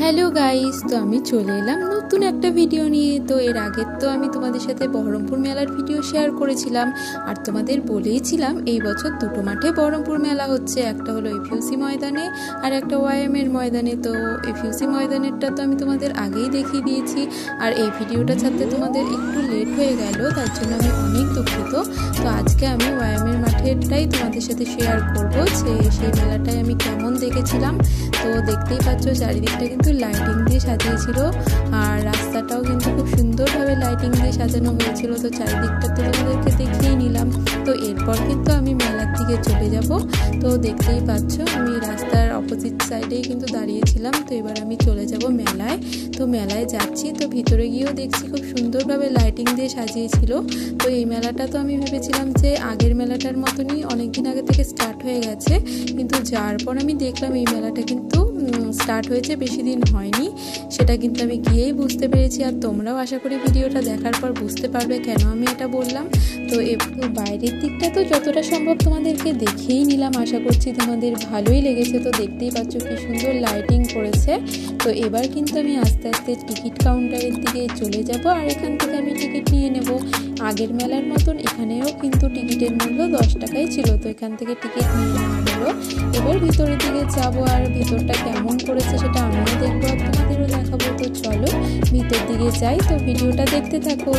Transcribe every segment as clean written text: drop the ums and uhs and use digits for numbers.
Hello guys, তো আমি চলে এলাম নতুন একটা ভিডিও নিয়ে। তো এর আগে তো আমি তোমাদের সাথে বহরমপুর মেলার ভিডিও শেয়ার করেছিলাম আর তোমাদের বলেইছিলাম এই বছর দুটো মাঠে বহরমপুর মেলা হচ্ছে, একটা হলো এফইউসি ময়দানে আর একটা ওয়াইএম এর ময়দানে। তো এফইউসি ময়দানেরটা তো আমি তোমাদের আগেই দেখিয়ে দিয়েছি, আর এই ভিডিওটা ছাড়তে তোমাদের একটু লেট হয়ে গেল, তার জন্য আমি অনেক দুঃখিত। তো আজকে আমি ওয়াইএম এর মাঠেরটাই তোমাদের সাথে শেয়ার করব যে সেই মেলাটায় আমি কেমন দেখেছিলাম। তো দেখতেই পাচ্ছ চারিদিকটা কিন্তু লাইটিং দিয়ে সাজিয়েছিল, আর রাস্তাটাও কিন্তু খুব সুন্দরভাবে লাইটিং দিয়ে সাজানো হয়েছিল। তো চারিদিকটা তো তোমাদেরকে দেখিয়ে নিলাম। তো এরপর কিন্তু আমি মেলার দিকে চলে যাব। তো দেখতেই পাচ্ছ আমি রাস্তার অপোজিট সাইডেই কিন্তু দাঁড়িয়েছিলাম। তো এবার আমি চলে যাব মেলায়। তো মেলায় যাচ্ছি, তো ভিতরে গিয়েও দেখছি খুব সুন্দরভাবে লাইটিং দিয়ে সাজিয়েছিল। তো এই মেলাটা তো আমি ভেবেছিলাম যে আগের মেলাটার মতনই অনেকদিন আগে থেকে স্টার্ট হয়ে গেছে, কিন্তু যার পর আমি দেখলাম এই মেলাটা কিন্তু স্টার্ট হয়েছে, বেশি দিন হয়নি। সেটা কিন্তু আমি গিয়েই বুঝতে পেরেছি, আর তোমরাও আশা করি ভিডিওটা দেখার পর বুঝতে পারবে কেন আমি এটা বললাম। তো বাইরের দিকটা তো যতটা সম্ভব তোমাদেরকে দেখিয়েই নিলাম, আশা করছি তোমাদের ভালোই লেগেছে। তো দেখতেই পাচ্ছ কি সুন্দর লাইটিং করেছে। তো এবার কিন্তু আমি আস্তে আস্তে টিকিট কাউন্টারের দিকে চলে যাব, আর এখান থেকে আমি টিকিট নিয়ে নেব। আগের মেলার মতন এখানেও কিন্তু টিকিটের মূল্য 10 টাকাই ছিল। তো এখান থেকে টিকিট নিয়ে নেওয়া হলো। এবার ভিতরের দিকে যাবো, আর ভিতরটা কেমন করেছে সেটা আমিও দেখবো আর তোমাদেরও দেখাবো। তো চলো ভিতর দিকে যাই, তো ভিডিওটা দেখতে থাকো।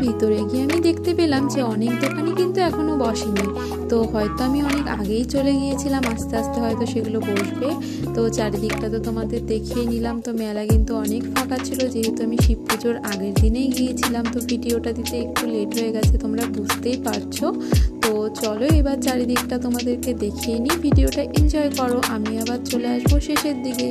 ভিতরে গিয়ে আমি দেখতে পেলাম যে অনেক দোকানি কিন্তু এখনো বসেনি। তো হয়তো আমি অনেক আগেই চলে গিয়েছিলাম, আস্তে আস্তে হয়তো সেগুলো বসবে। তো চারিদিকটা তো তোমাদের দেখিয়ে নিলাম। তো মেলা কিন্তু অনেক ফাঁকা ছিল, যেহেতু আমি শিব পুজোর আগের দিনেই গিয়েছিলাম। তো ভিডিওটা দিতে একটু লেট হয়ে গেছে, তোমরা বুঝতেই পারছো। তো চলো এবার চারিদিকটা তোমাদেরকে দেখিয়ে নিই, ভিডিওটা এনজয় করো। আমি আবার চলে আসবো শেষের দিকে।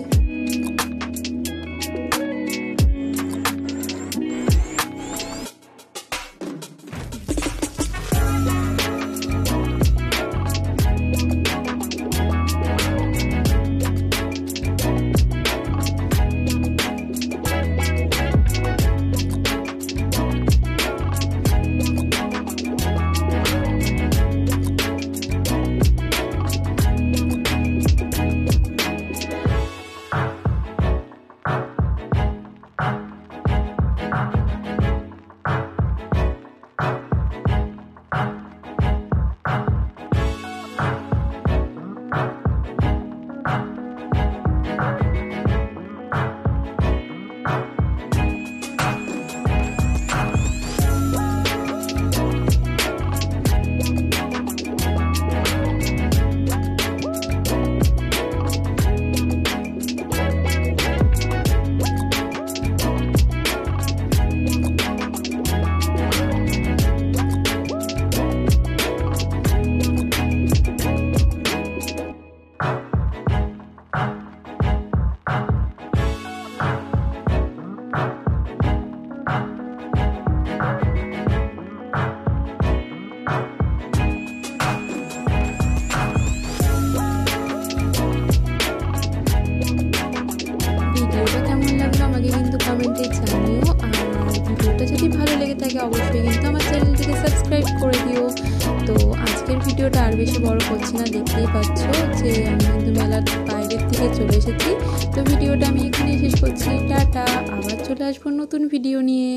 কমেন্টে জানিও, আর ভিডিওটা যদি ভালো লেগে থাকে অবশ্যই কিন্তু আমার চ্যানেলটিকে সাবস্ক্রাইব করে দিও। তো আজকের ভিডিওটা আর বেশি বড় করছি না, দেখতেই পাচ্ছ যে আমি কিন্তু মেলার বাইরের দিকে চলে এসেছি। তো ভিডিওটা আমি এখানেই শেষ করছি, টাটা। আবার চলে আসবো নতুন ভিডিও নিয়ে।